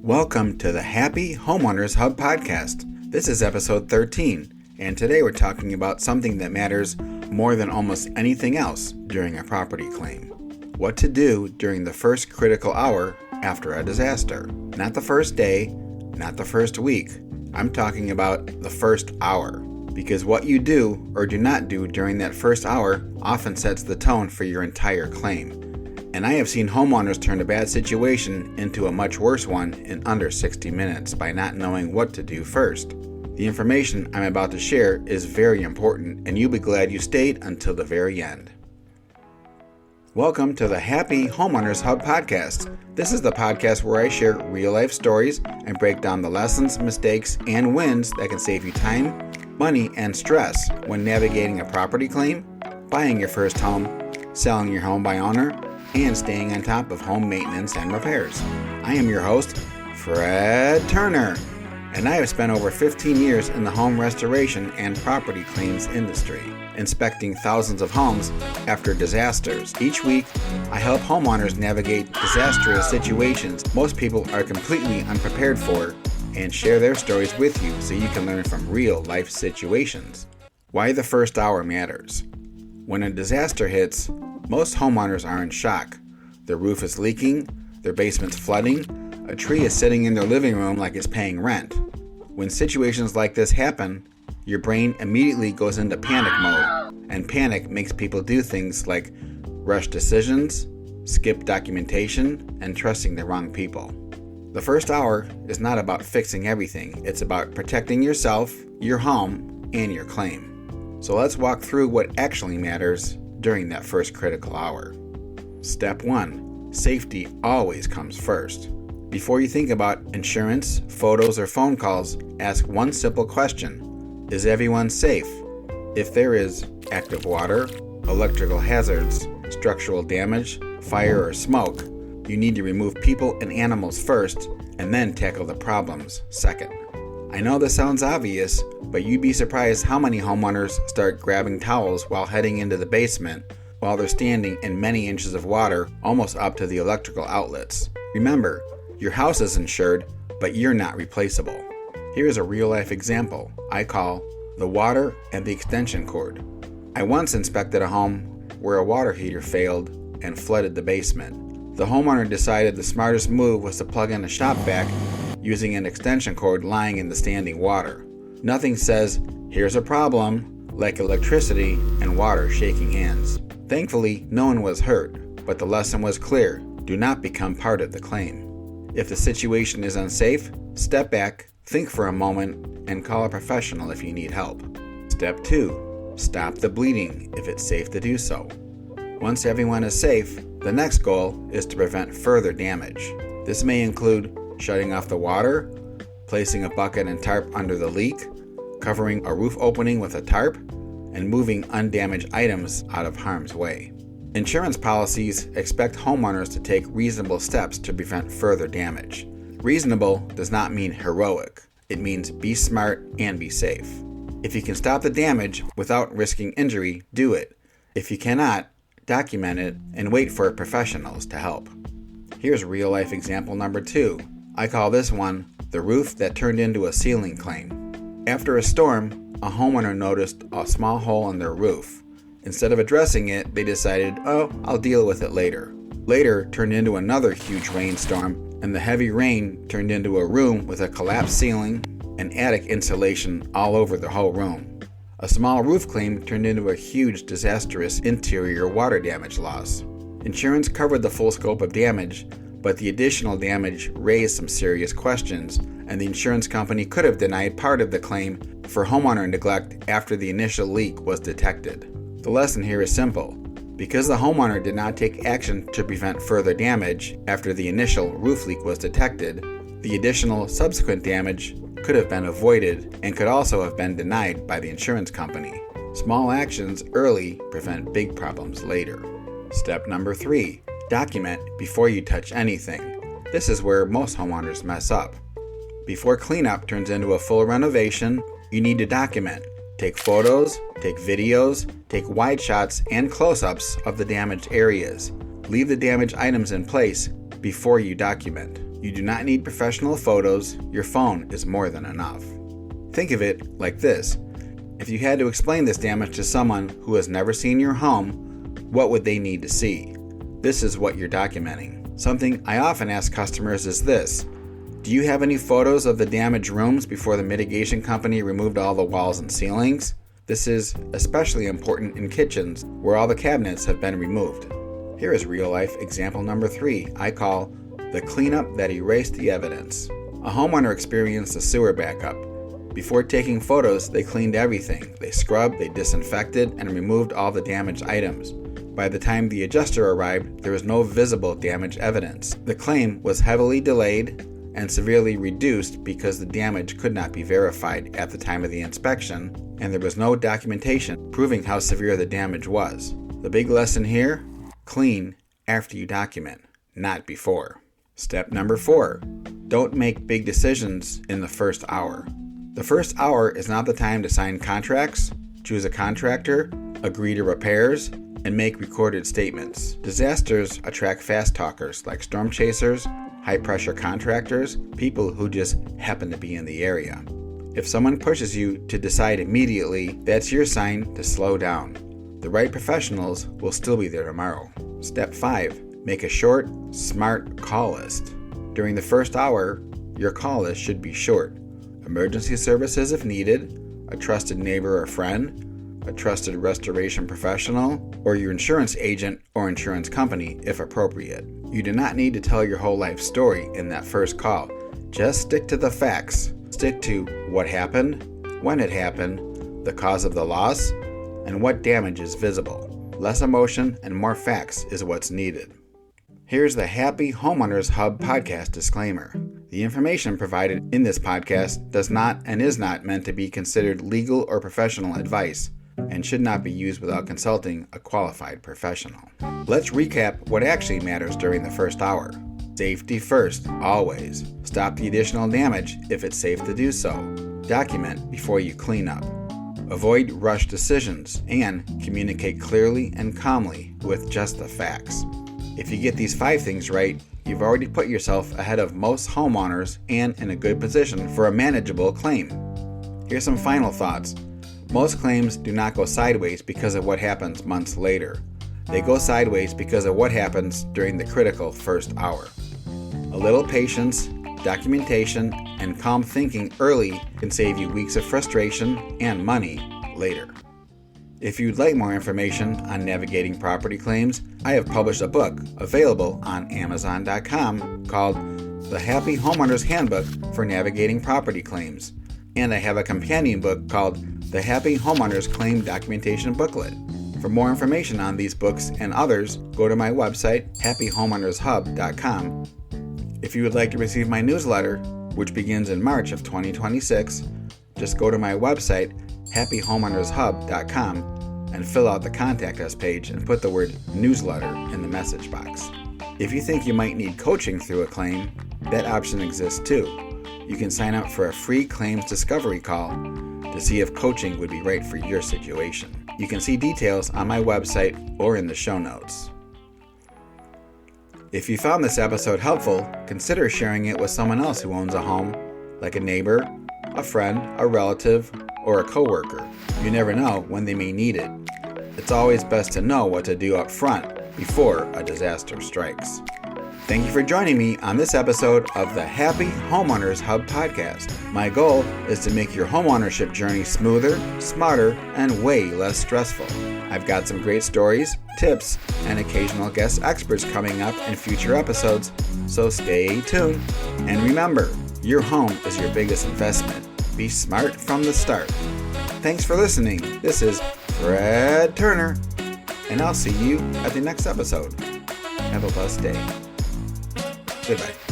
Welcome to the Happy Homeowners Hub Podcast. This is episode 13, and today we're talking about something that matters more than almost anything else during a property claim. What to do during the first critical hour after a disaster. Not the first day, not the first week. I'm talking about the first hour, because what you do or do not do during that first hour often sets the tone for your entire claim. And I have seen homeowners turn a bad situation into a much worse one in under 60 minutes by not knowing what to do first. The information I'm about to share is very important, and you'll be glad you stayed until the very end. Welcome to the Happy Homeowners Hub Podcast. This is the podcast where I share real-life stories and break down the lessons, mistakes, and wins that can save you time, money, and stress when navigating a property claim, buying your first home, selling your home by owner, and staying on top of home maintenance and repairs. I am your host, Fred Turner, and I have spent over 15 years in the home restoration and property claims industry, inspecting thousands of homes after disasters. Each week, I help homeowners navigate disastrous situations most people are completely unprepared for and share their stories with you so you can learn from real life situations. Why the first hour matters. When a disaster hits, most homeowners are in shock. Their roof is leaking, their basement's flooding, a tree is sitting in their living room like it's paying rent. When situations like this happen, your brain immediately goes into panic mode, and panic makes people do things like rush decisions, skip documentation, and trusting the wrong people. The first hour is not about fixing everything, it's about protecting yourself, your home, and your claim. So let's walk through what actually matters during that first critical hour. Step 1. Safety always comes first. Before you think about insurance, photos, or phone calls, ask one simple question. Is everyone safe? If there is active water, electrical hazards, structural damage, fire, or smoke, you need to remove people and animals first and then tackle the problems second. I know this sounds obvious, but you'd be surprised how many homeowners start grabbing towels while heading into the basement while they're standing in many inches of water almost up to the electrical outlets. Remember, your house is insured, but you're not replaceable. Here's a real-life example I call the water and the extension cord. I once inspected a home where a water heater failed and flooded the basement. The homeowner decided the smartest move was to plug in a shop vac using an extension cord lying in the standing water. Nothing says, here's a problem, like electricity and water shaking hands. Thankfully, no one was hurt, but the lesson was clear. Do not become part of the claim. If the situation is unsafe, step back, think for a moment, and call a professional if you need help. Step 2. Stop the bleeding if it's safe to do so. Once everyone is safe, the next goal is to prevent further damage. This may include shutting off the water, placing a bucket and tarp under the leak, covering a roof opening with a tarp, and moving undamaged items out of harm's way. Insurance policies expect homeowners to take reasonable steps to prevent further damage. Reasonable does not mean heroic. It means be smart and be safe. If you can stop the damage without risking injury, do it. If you cannot, document it and wait for professionals to help. Here's real-life example number 2. I call this one the roof that turned into a ceiling claim. After a storm, a homeowner noticed a small hole in their roof. Instead of addressing it, they decided, I'll deal with it later. Later turned into another huge rainstorm, and the heavy rain turned into a room with a collapsed ceiling and attic insulation all over the whole room. A small roof claim turned into a huge disastrous interior water damage loss. Insurance covered the full scope of damage, but the additional damage raised some serious questions, and the insurance company could have denied part of the claim for homeowner neglect after the initial leak was detected. The lesson here is simple. Because the homeowner did not take action to prevent further damage after the initial roof leak was detected, the additional subsequent damage could have been avoided and could also have been denied by the insurance company. Small actions early prevent big problems later. Step number 3. Document before you touch anything. This is where most homeowners mess up. Before cleanup turns into a full renovation, you need to document. Take photos, take videos, take wide shots and close-ups of the damaged areas. Leave the damaged items in place before you document. You do not need professional photos. Your phone is more than enough. Think of it like this. If you had to explain this damage to someone who has never seen your home, what would they need to see? This is what you're documenting. Something I often ask customers is this. Do you have any photos of the damaged rooms before the mitigation company removed all the walls and ceilings? This is especially important in kitchens where all the cabinets have been removed. Here is real-life example number 3 I call the cleanup that erased the evidence. A homeowner experienced a sewer backup. Before taking photos, they cleaned everything. They scrubbed, they disinfected, and removed all the damaged items. By the time the adjuster arrived, there was no visible damage evidence. The claim was heavily delayed and severely reduced because the damage could not be verified at the time of the inspection, and there was no documentation proving how severe the damage was. The big lesson here? Clean after you document, not before. Step number 4. Don't make big decisions in the first hour. The first hour is not the time to sign contracts, choose a contractor, agree to repairs, and make recorded statements. Disasters attract fast talkers like storm chasers, high-pressure contractors, people who just happen to be in the area. If someone pushes you to decide immediately, that's your sign to slow down. The right professionals will still be there tomorrow. Step 5. Make a short, smart call list. During the first hour, your call list should be short. Emergency services if needed, a trusted neighbor or friend, a trusted restoration professional, or your insurance agent or insurance company if appropriate. You do not need to tell your whole life story in that first call. Just stick to the facts. Stick to what happened, when it happened, the cause of the loss, and what damage is visible. Less emotion and more facts is what's needed. Here's the Happy Homeowners Hub Podcast disclaimer. The information provided in this podcast does not and is not meant to be considered legal or professional advice and should not be used without consulting a qualified professional. Let's recap what actually matters during the first hour. Safety first, always. Stop the additional damage if it's safe to do so. Document before you clean up. Avoid rush decisions and communicate clearly and calmly with just the facts. If you get these 5 things right, you've already put yourself ahead of most homeowners and in a good position for a manageable claim. Here's some final thoughts. Most claims do not go sideways because of what happens months later. They go sideways because of what happens during the critical first hour. A little patience, documentation, and calm thinking early can save you weeks of frustration and money later. If you'd like more information on navigating property claims, I have published a book available on Amazon.com called The Happy Homeowners Handbook for Navigating Property Claims, and I have a companion book called The Happy Homeowners Claim Documentation Booklet. For more information on these books and others, go to my website, happyhomeownershub.com. If you would like to receive my newsletter, which begins in March of 2026, just go to my website, happyhomeownershub.com, and fill out the Contact Us page and put the word newsletter in the message box. If you think you might need coaching through a claim, that option exists too. You can sign up for a free claims discovery call to see if coaching would be right for your situation. You can see details on my website or in the show notes. If you found this episode helpful, consider sharing it with someone else who owns a home, like a neighbor, a friend, a relative, or a coworker. You never know when they may need it. It's always best to know what to do up front before a disaster strikes. Thank you for joining me on this episode of the Happy Homeowners Hub Podcast. My goal is to make your homeownership journey smoother, smarter, and way less stressful. I've got some great stories, tips, and occasional guest experts coming up in future episodes, so stay tuned. And remember, your home is your biggest investment. Be smart from the start. Thanks for listening. This is Fred Turner, and I'll see you at the next episode. Have a blessed day. Goodbye.